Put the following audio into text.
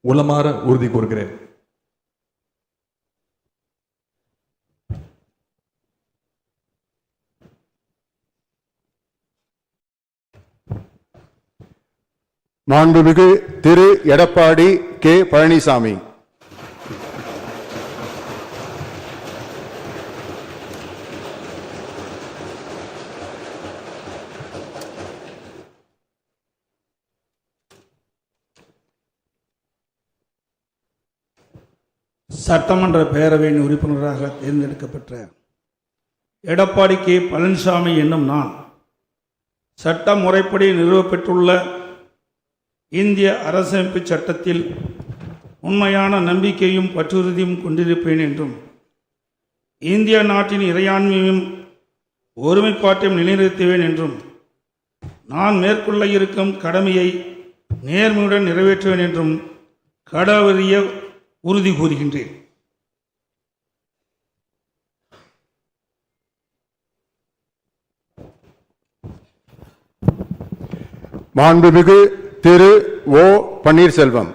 உளமாற உறுதி கூறுகிறேன். மாண்புமிகு திரு எடப்பாடி கே பழனிசாமி. சட்டமன்ற பேரவையின் உறுப்பினராக தேர்ந்தெடுக்கப்பட்ட எடப்பாடி கே பழனிசாமி என்னும் நான் சட்ட முறைப்படி நிறுவப்பெற்றுள்ள இந்திய அரசமைப்பு சட்டத்தில் உண்மையான நம்பிக்கையும் பற்றுறுதியும் கொண்டிருப்பேன் என்றும் இந்திய நாட்டின் இறையாண்மையும் ஒருமைப்பாட்டையும் நிலைநிறுத்துவேன் என்றும் நான் மேற்கொள்ள இருக்கும் கடமையை நேர்மையுடன் நிறைவேற்றுவேன் என்றும் கடவுளிய உறுதி கூறுகின்றேன். மாண்புமிகு திரு ஓ பன்னீர்செல்வம்.